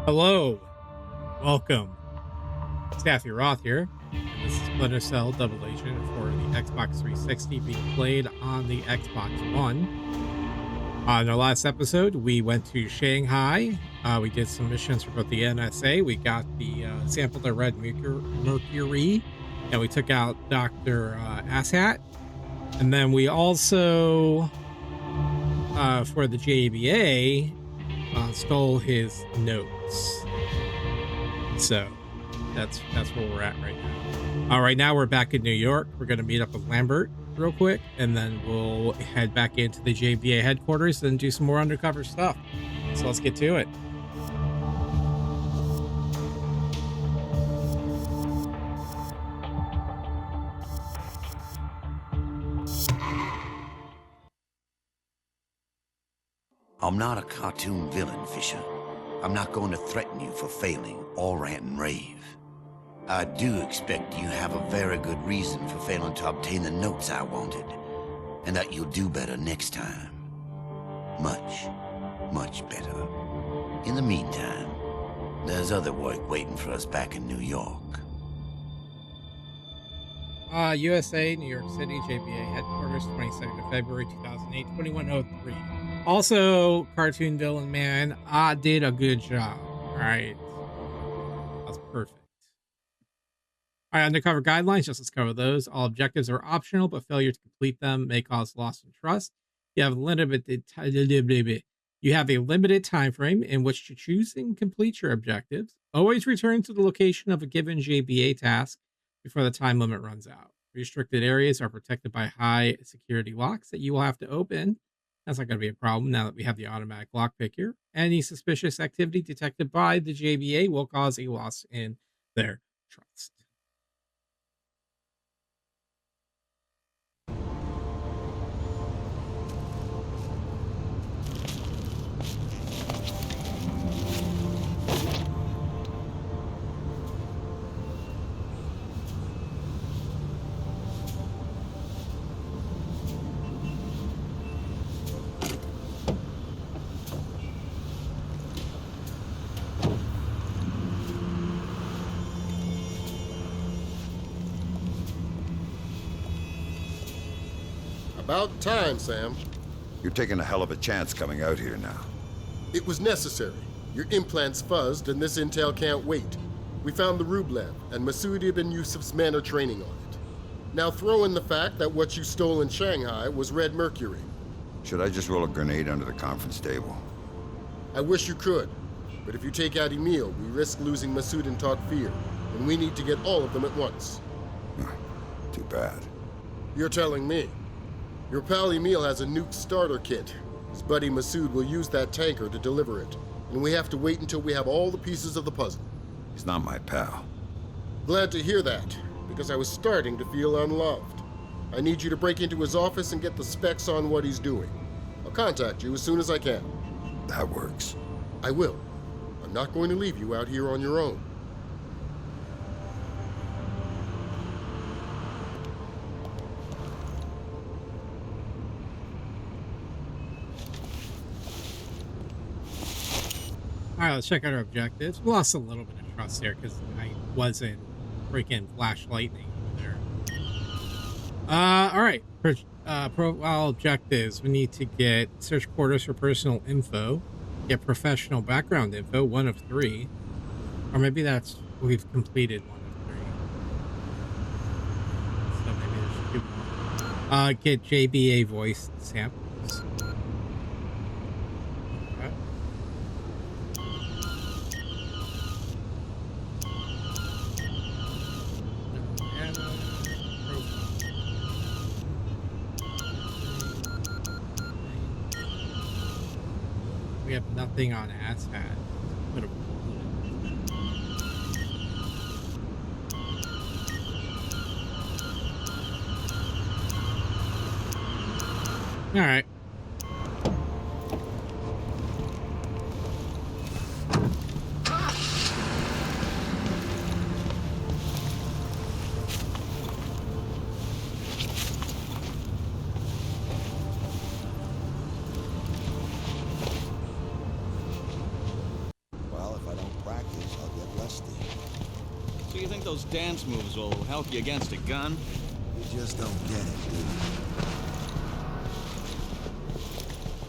Hello, welcome. Staffy Roth here. And this is Splinter Cell Double Agent for the Xbox 360 being played on the Xbox One. On our last episode, we went to Shanghai. We did some missions for both the NSA. We got the sample to Red Mercury, and we took out Dr. Asshat. And then we also, for the JBA, stole his notes. So that's where we're at right now. Right now we're back in New York. We're going to meet up with Lambert real quick, and then we'll head back into the JBA headquarters and do some more undercover stuff. So let's get to it. I'm not a cartoon villain, Fisher. I'm not going to threaten you for failing or rant and rave. I do expect you have a very good reason for failing to obtain the notes I wanted, and that you'll do better next time. Much, much better. In the meantime, there's other work waiting for us back in New York. USA, New York City, JBA headquarters, 22nd of February, 2008, 2103. Also, Cartoon Villain Man, I did a good job. All right. That's perfect. All right, undercover guidelines, just let's cover those. All objectives are optional, but failure to complete them may cause loss in trust. You have a limited time frame in which to choose and complete your objectives. Always return to the location of a given JBA task before the time limit runs out. Restricted areas are protected by high security locks that you will have to open. That's not going to be a problem now that we have the automatic lockpick here. Any suspicious activity detected by the JBA will cause a loss in their trust. About time, Sam. You're taking a hell of a chance coming out here now. It was necessary. Your implants fuzzed and this intel can't wait. We found the Rublev, and Masood Ibn Yusuf's men are training on it. Now throw in the fact that what you stole in Shanghai was Red Mercury. Should I just roll a grenade under the conference table? I wish you could, but if you take out Emil, we risk losing Masood and Takfir, and we need to get all of them at once. Too bad. You're telling me. Your pal Emil has a nuke starter kit. His buddy Masood will use that tanker to deliver it, and we have to wait until we have all the pieces of the puzzle. He's not my pal. Glad to hear that, because I was starting to feel unloved. I need you to break into his office and get the specs on what he's doing. I'll contact you as soon as I can. That works. I will. I'm not going to leave you out here on your own. All right, let's check out our objectives. We lost a little bit of trust there because I wasn't freaking flash lightning over there. All right. Profile objectives. We need to get search quarters for personal info, get professional background info, 1 of 3. Or maybe that's, we've completed 1 of 3. So maybe there should be more. Get JBA voice samples. We have nothing on Asshat. All right. So you think those dance moves will help you against a gun? You just don't get it, dude.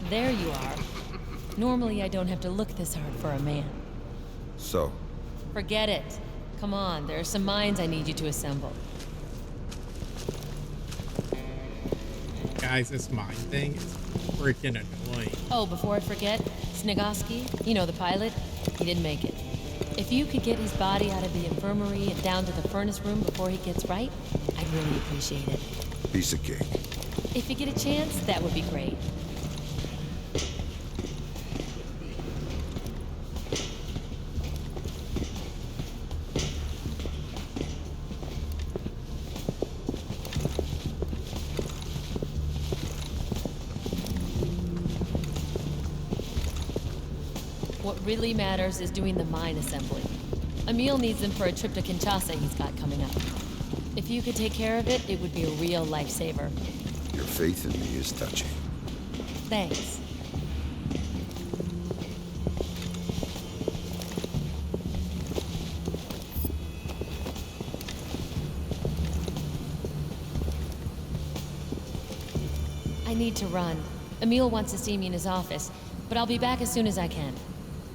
There you are. Normally, I don't have to look this hard for a man. So, Forget it. Come on, there are some mines I need you to assemble. Guys, this mine thing is freaking annoying. Oh, before I forget, Snigoski, you know the pilot, he didn't make it. If you could get his body out of the infirmary and down to the furnace room before he gets right, I'd really appreciate it. piece of cake. If you get a chance, that would be great. What really matters is doing the mine assembly. Emil needs them for a trip to Kinshasa he's got coming up. If you could take care of it, it would be a real lifesaver. Your faith in me is touching. Thanks. I need to run. Emil wants to see me in his office, but I'll be back as soon as I can.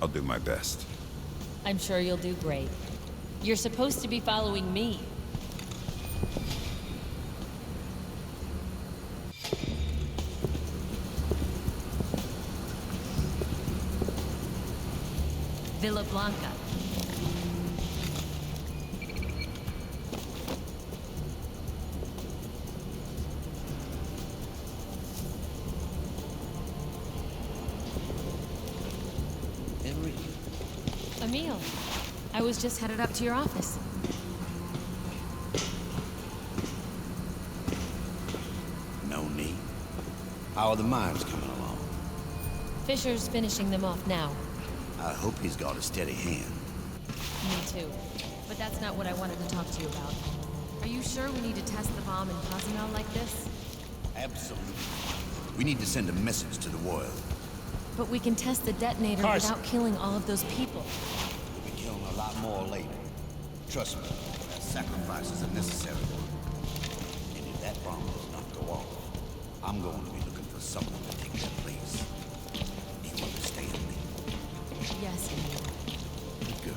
I'll do my best. I'm sure you'll do great. You're supposed to be following me. Villa Blanca. Emil, I was just headed up to your office. No need. How are the mines coming along? Fisher's finishing them off now. I hope he's got a steady hand. Me too. But that's not what I wanted to talk to you about. Are you sure we need to test the bomb in Cozumel like this? Absolutely. We need to send a message to the world. But we can test the detonator without killing all of those people. We'll be killing a lot more later. Trust me, that sacrifice is a necessary one. And if that bomb does not go off, I'm going to be looking for someone to take that place. Do you understand me? Yes, Emil. Good.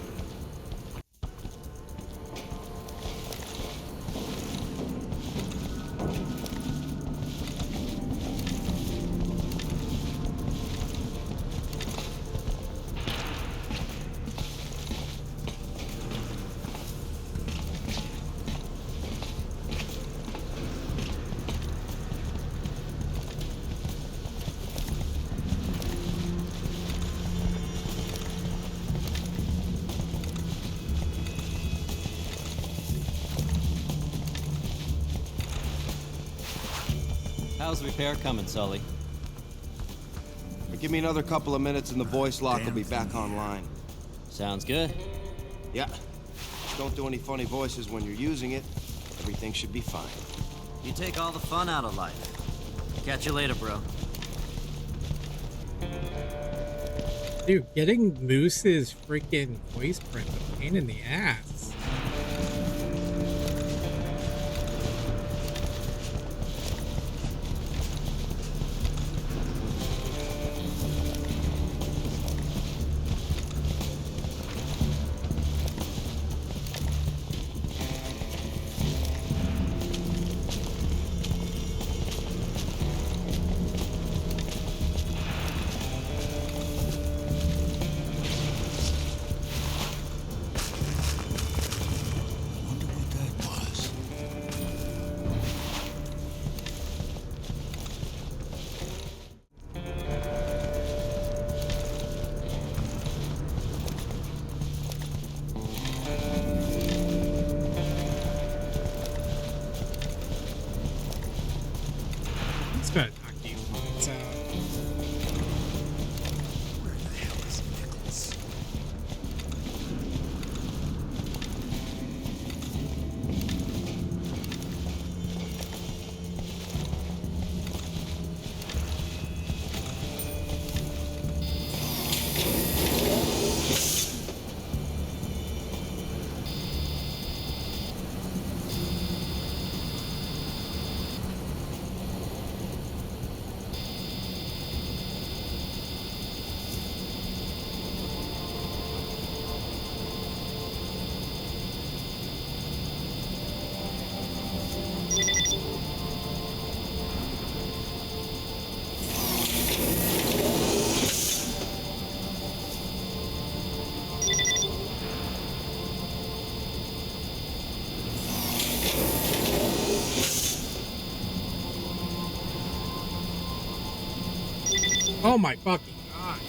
How's the repair coming, Sully? Give me another couple of minutes and the voice lock will be back online. Sounds good. Yeah. Don't do any funny voices when you're using it. Everything should be fine. You take all the fun out of life. Catch you later, bro. Dude, getting Moose's freaking voice print is a pain in the ass. Oh my fucking god.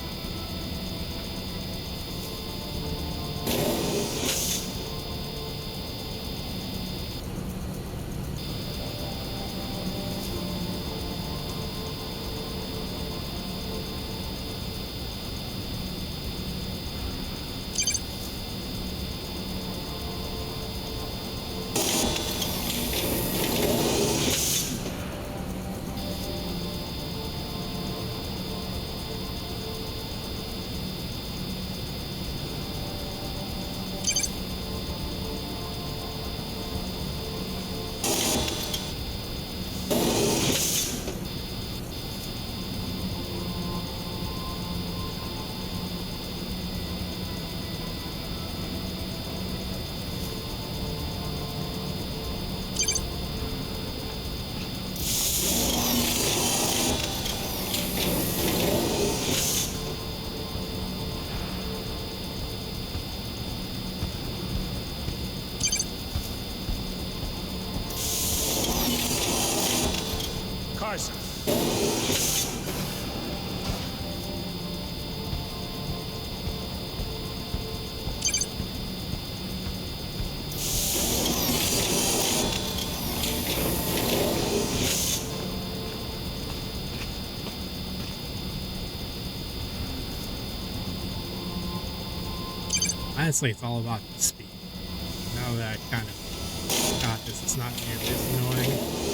Honestly, it's all about the speed. Now that I kind of got this, it's not nearly as annoying.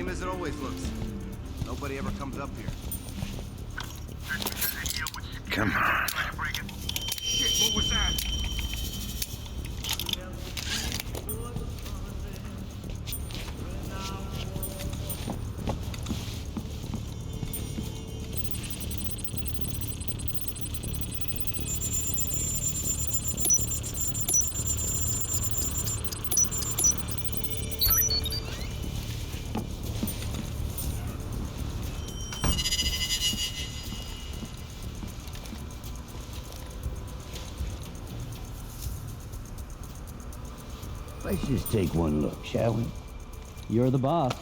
As it always looks. Nobody ever comes up here. Come on. Shit, what was that? Let's just take one look, shall we? You're the boss.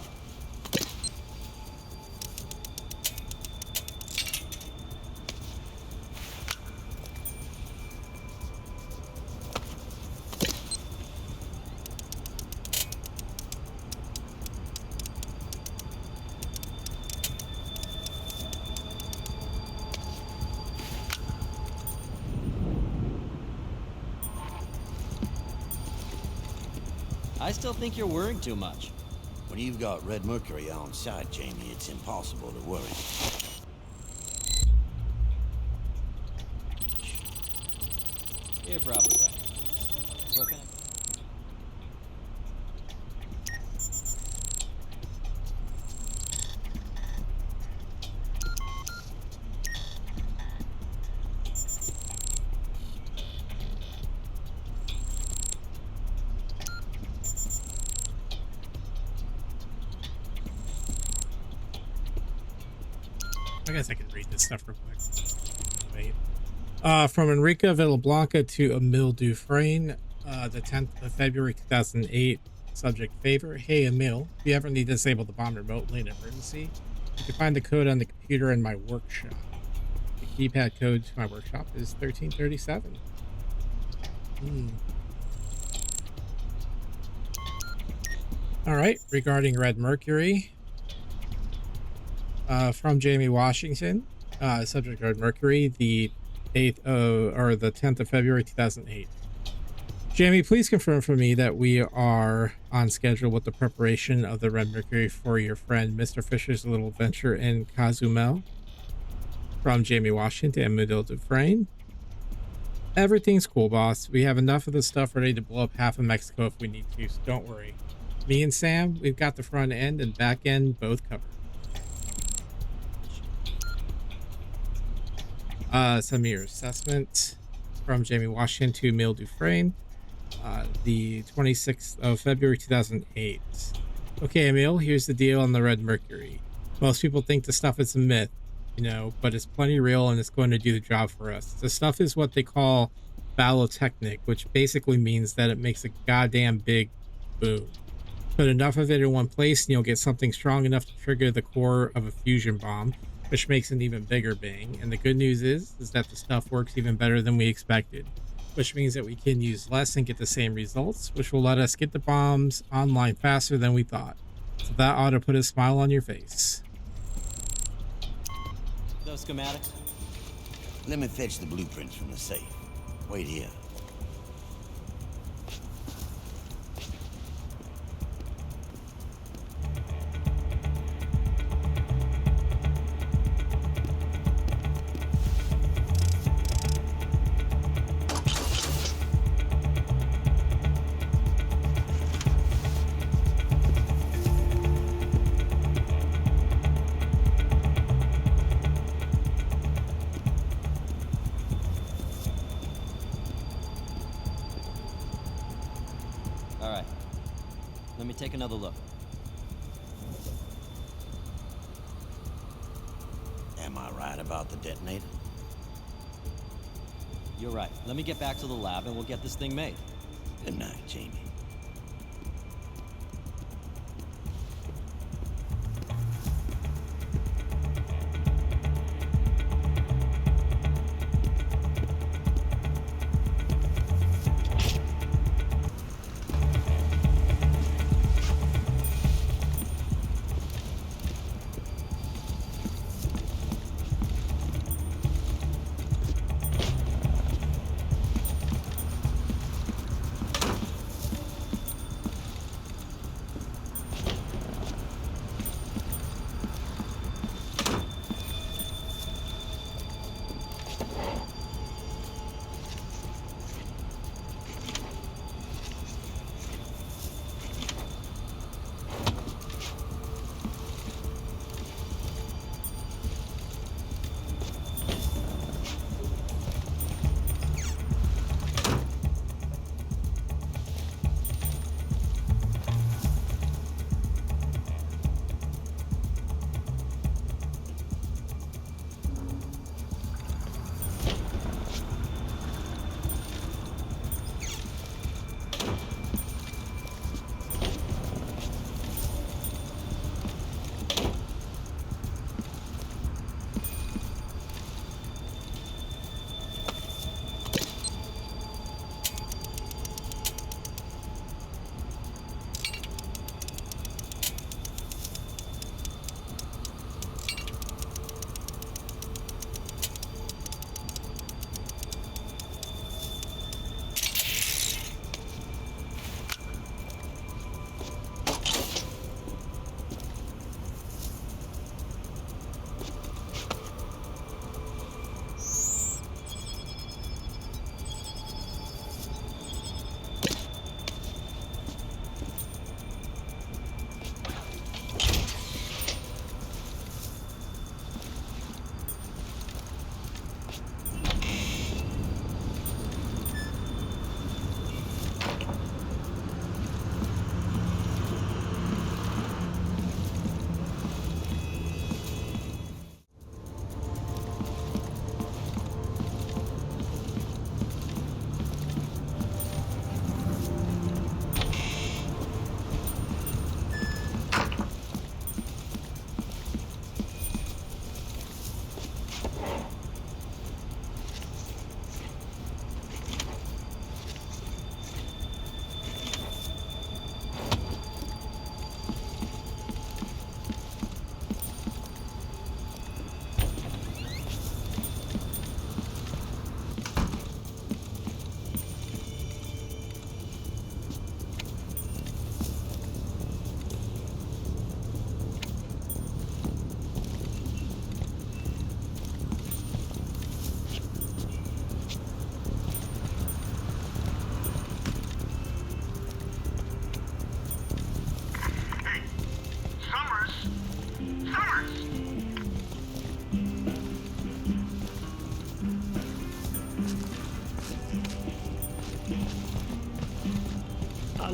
I still think you're worrying too much. When you've got red mercury on site, Jamie, it's impossible to worry. You're probably right. I guess I can read this stuff real quick. Wait. From Enrica Villablanca to Emile Dufresne, the 10th of February 2008. Subject favor. Hey Emile, if you ever need to disable the bomb remotely in an emergency, you can find the code on the computer in my workshop. The keypad code to my workshop is 1337. Alright, regarding Red Mercury. From Jamie Washington. Subject Red Mercury, the 10th of February 2008. Jamie, please confirm for me that we are on schedule with the preparation of the Red Mercury for your friend Mr. Fisher's little venture in Cozumel. From Jamie Washington and Emile Dufresne. Everything's cool, boss. We have enough of the stuff ready to blow up half of Mexico if we need to, so don't worry. Me and Sam, we've got the front end and back end both covered. Some of your assessment from Jamie Washington to Emile Dufresne. The 26th of February 2008. Okay, Emile, here's the deal on the Red Mercury. Most people think the stuff is a myth, you know, but it's plenty real and it's going to do the job for us. The stuff is what they call ballotechnic, which basically means that it makes a goddamn big boom. Put enough of it in one place and you'll get something strong enough to trigger the core of a fusion bomb, which makes an even bigger bang. And the good news is that the stuff works even better than we expected, which means that we can use less and get the same results, which will let us get the bombs online faster than we thought. So that ought to put a smile on your face. Those schematics? Let me fetch the blueprints from the safe. Wait here. Take another look. Am I right about the detonator? You're right. Let me get back to the lab and we'll get this thing made. Good night, Jamie.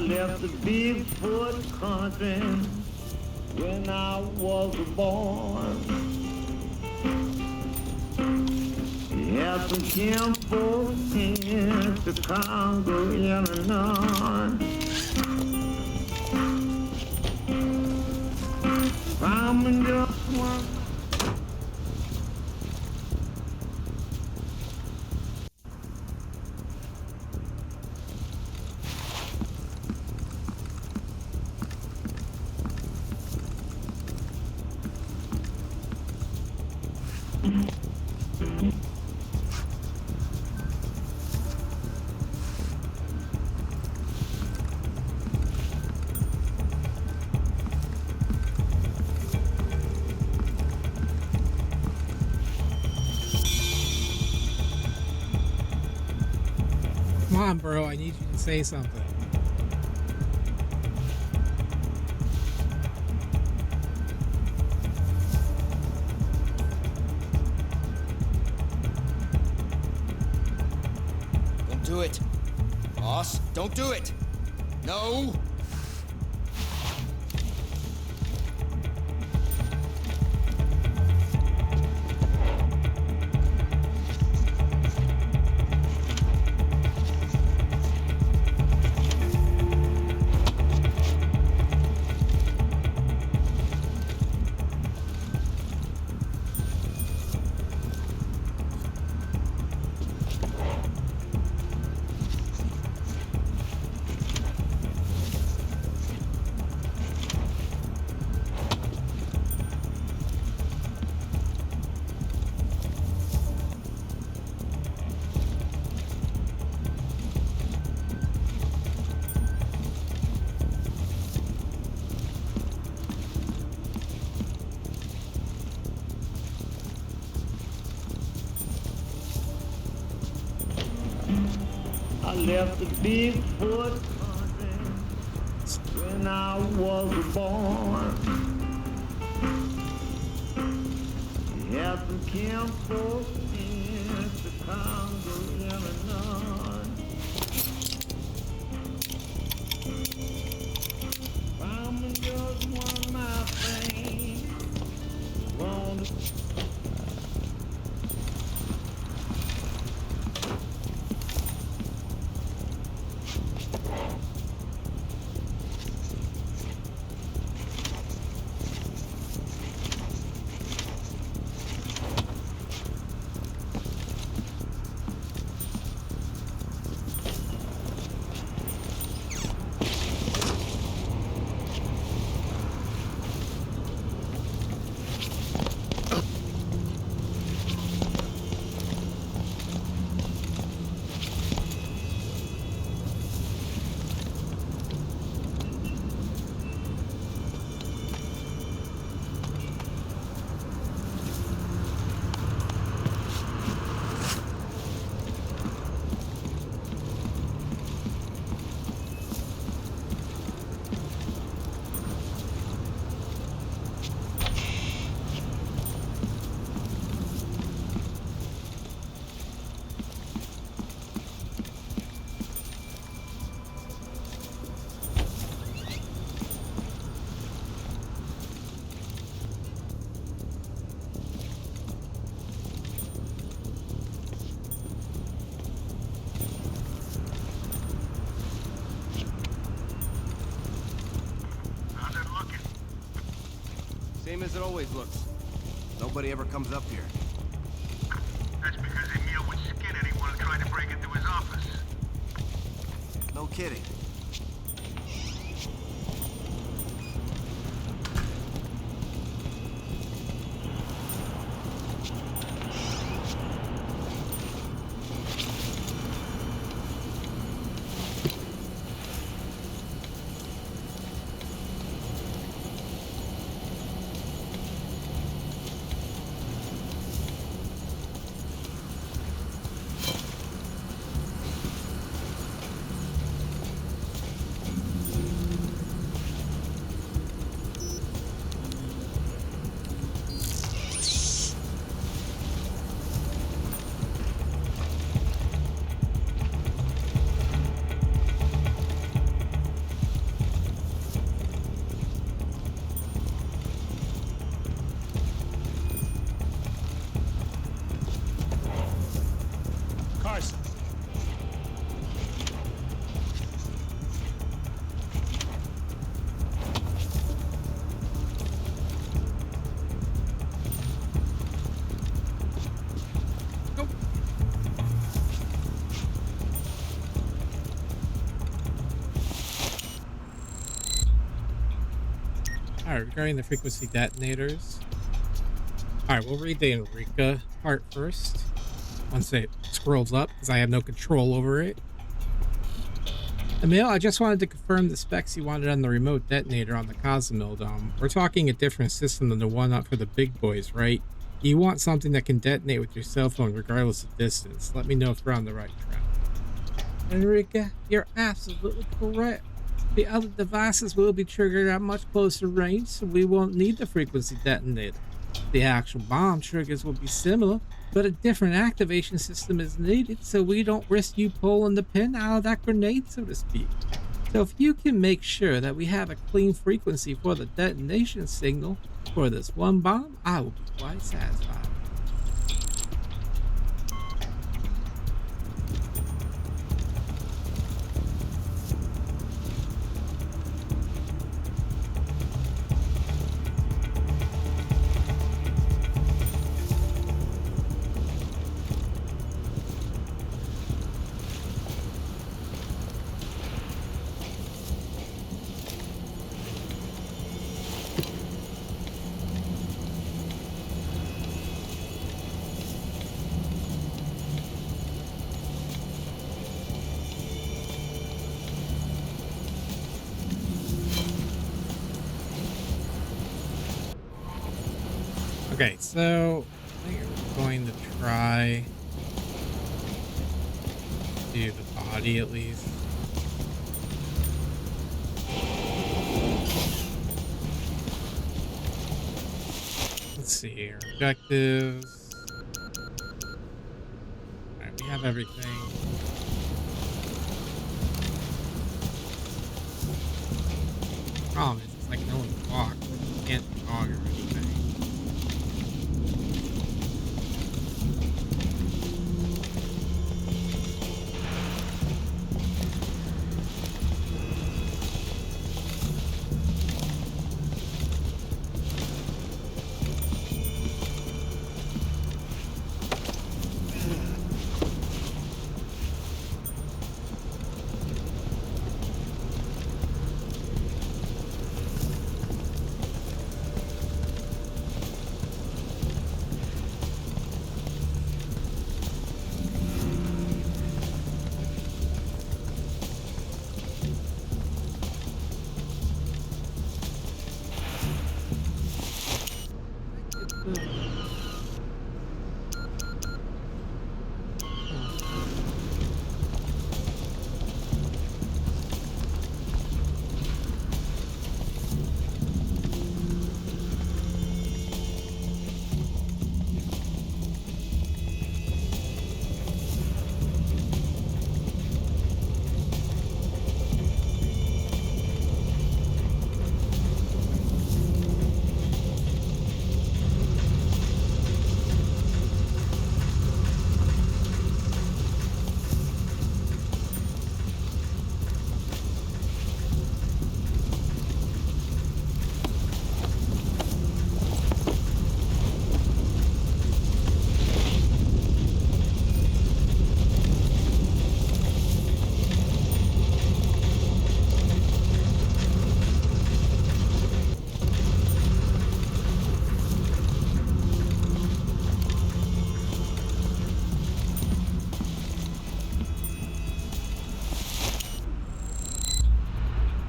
left the Bigfoot country when I was born. Had some kinfolk in Chicago, Illinois. I'm just one. Come on, bro. I need you to say something. Don't do it. Boss, don't do it. No. I left the Bigfoot country when I was born. Had some kinfolk in Chicago, Illinois. I'm just one of my things. Wrong. Same as it always looks. Nobody ever comes up here. That's because Emil would skin anyone who tried to break into his office. No kidding. Alright, regarding the frequency detonators. Alright, we'll read the Enrica part first. Once it scrolls up, because I have no control over it. Emil, I just wanted to confirm the specs you wanted on the remote detonator on the Cozumel Dome. We're talking a different system than the one up for the big boys, right? You want something that can detonate with your cell phone regardless of distance. Let me know if we're on the right track. Enrica, you're absolutely correct. The other devices will be triggered at much closer range, so we won't need the frequency detonator. The actual bomb triggers will be similar, but a different activation system is needed, so we don't risk you pulling the pin out of that grenade, so to speak. So if you can make sure that we have a clean frequency for the detonation signal for this one bomb, I will be quite satisfied. Okay, so I think we're going to try to do the body at least. Let's see here. Objectives. Alright, we have everything. Problem is, it's like no one can walk. You can't talk or anything.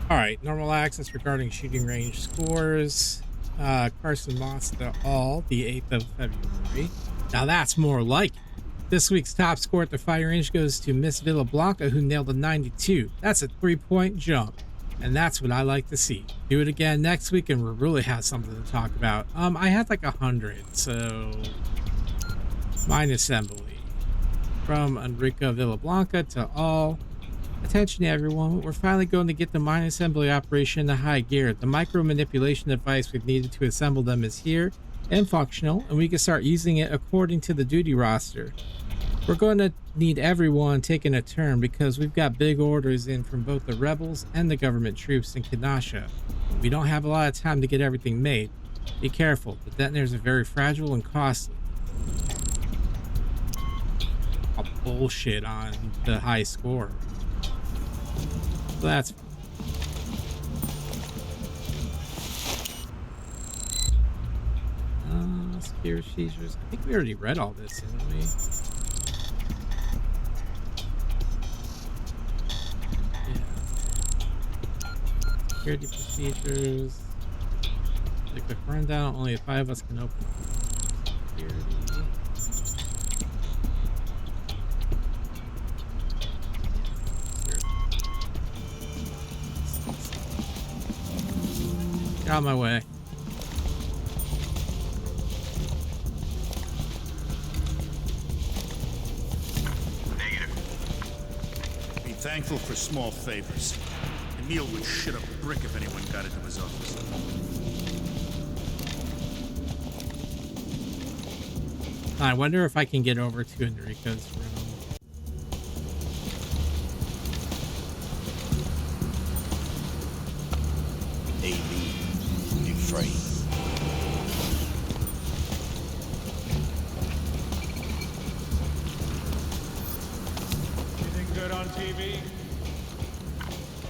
Alright, normal access regarding shooting range scores. Carson Moss to all, the 8th of February. Now that's more like it. This week's top score at the firing range goes to Miss Villablanca, who nailed a 92. That's a 3-point jump. And that's what I like to see. Do it again next week and we'll really have something to talk about. I had like 100, so... Mine assembly. From Enrica Villablanca to all. Attention everyone, we're finally going to get the mine assembly operation in the high gear. The micro manipulation device we've needed to assemble them is here and functional, and we can start using it according to the duty roster. We're going to need everyone taking a turn because we've got big orders in from both the rebels and the government troops in Kinasha. We don't have a lot of time to get everything made. Be careful, the detonators are very fragile and costly. I'll bullshit on the high score. So that's procedures. I think we already read all this, didn't we? Yeah. Security procedures. Like a quick rundown. Only 5 of us can open security. Get out of my way. Be thankful for small favors. Emil would shit up a brick if anyone got into his office. I wonder if I can get over to Enrico's room. Anything good on TV?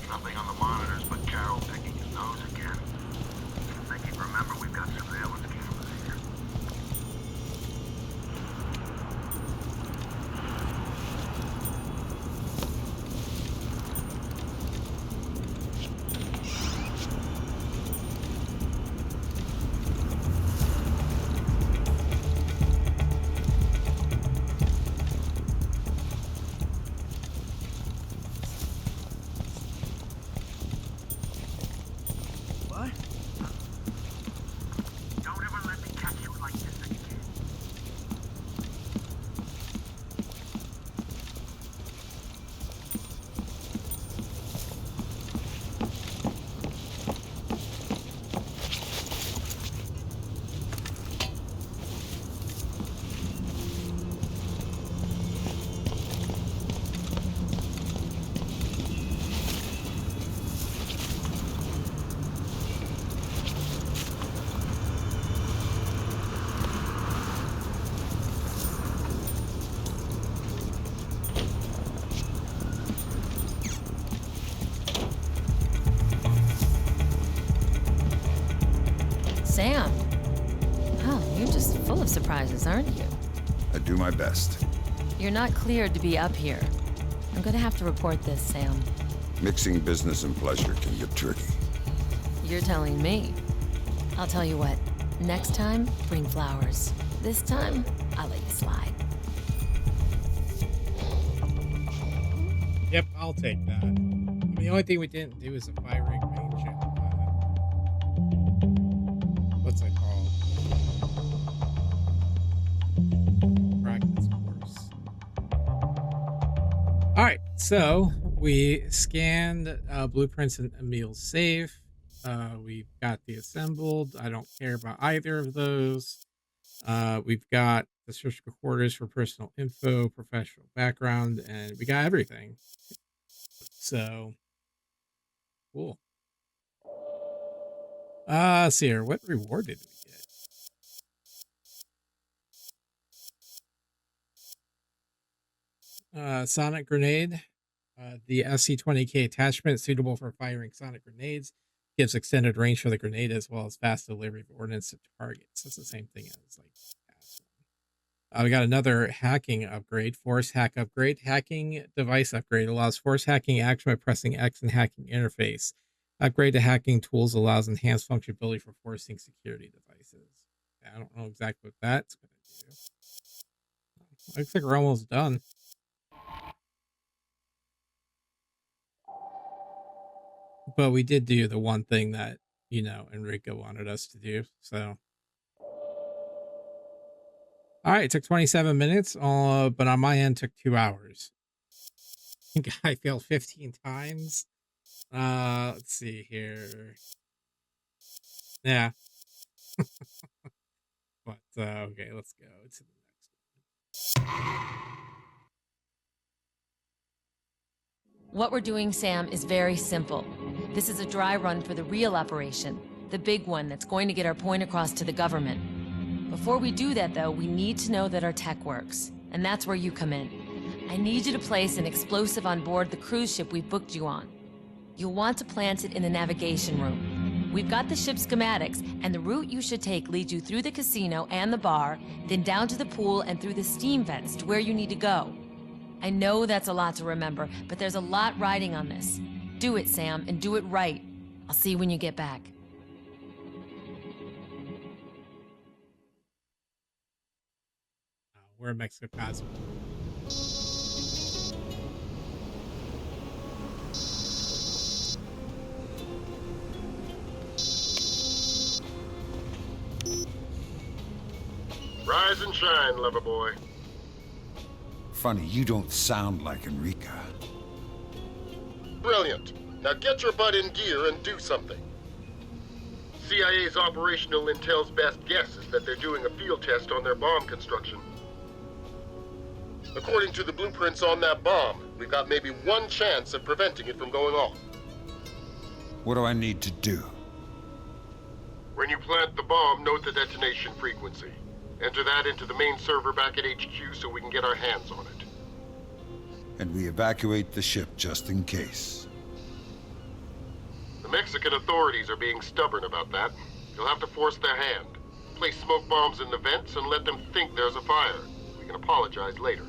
Nothing on the monitors but Carol picking his nose again. I think he'd remember we've got surveillance cameras here. Sam. Oh, you're just full of surprises, aren't you? I do my best. You're not cleared to be up here. I'm gonna have to report this, Sam. Mixing business and pleasure can get tricky. You're telling me. I'll tell you what. Next time, bring flowers. This time, I'll let you slide. Yep, I'll take that. I mean, the only thing we didn't do is a firing range. What's it called? Practice course. All right, so we scanned blueprints in Emil's safe. We've got the assembled. I don't care about either of those. We've got the surgical quarters for personal info, professional background, and we got everything. So cool. Let's see here. What reward did we get? Sonic grenade. The SC-20K attachment suitable for firing sonic grenades gives extended range for the grenade as well as fast delivery of ordnance to targets. That's the same thing as like last one. We got another hacking upgrade, force hack upgrade. Hacking device upgrade allows force hacking action by pressing X in hacking interface. Upgrade to hacking tools allows enhanced functionality for forcing security devices. I don't know exactly what that's going to do. Looks like we're almost done. But we did do the one thing that, you know, Enrico wanted us to do. So, all right, it took 27 minutes, but on my end took 2 hours. I think I failed 15 times. Let's see here. Yeah. But okay, let's go to the next one. What we're doing, Sam, is very simple. This is a dry run for the real operation, the big one that's going to get our point across to the government. Before we do that, though, we need to know that our tech works, and that's where you come in. I need you to place an explosive on board the cruise ship we booked you on. You'll want to plant it in the navigation room. We've got the ship schematics, and the route you should take leads you through the casino and the bar, then down to the pool and through the steam vents to where you need to go. I know that's a lot to remember, but there's a lot riding on this. Do it, Sam, and do it right. I'll see you when you get back. We're in Mexico. Rise and shine, lover boy. Funny, you don't sound like Enrica. Brilliant. Now get your butt in gear and do something. CIA's operational intel's best guess is that they're doing a field test on their bomb construction. According to the blueprints on that bomb, we've got maybe one chance of preventing it from going off. What do I need to do? When you plant the bomb, note the detonation frequency. Enter that into the main server back at HQ so we can get our hands on it. And we evacuate the ship just in case. The Mexican authorities are being stubborn about that. You'll have to force their hand. Place smoke bombs in the vents and let them think there's a fire. We can apologize later.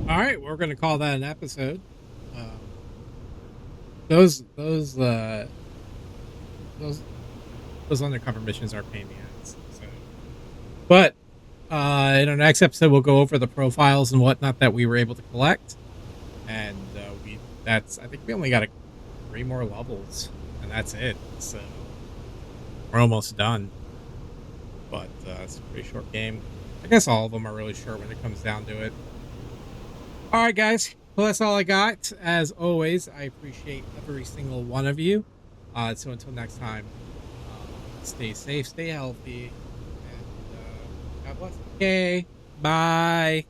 All right, we're going to call that an episode. Those undercover missions are a pain in the ass. So. But in our next episode, we'll go over the profiles and whatnot that we were able to collect, and I think we only got 3 more levels, and that's it. So we're almost done. But it's a pretty short game. I guess all of them are really short when it comes down to it. All right, guys. Well, that's all I got. As always, I appreciate every single one of you. So until next time, stay safe, stay healthy, and God bless. Okay, bye.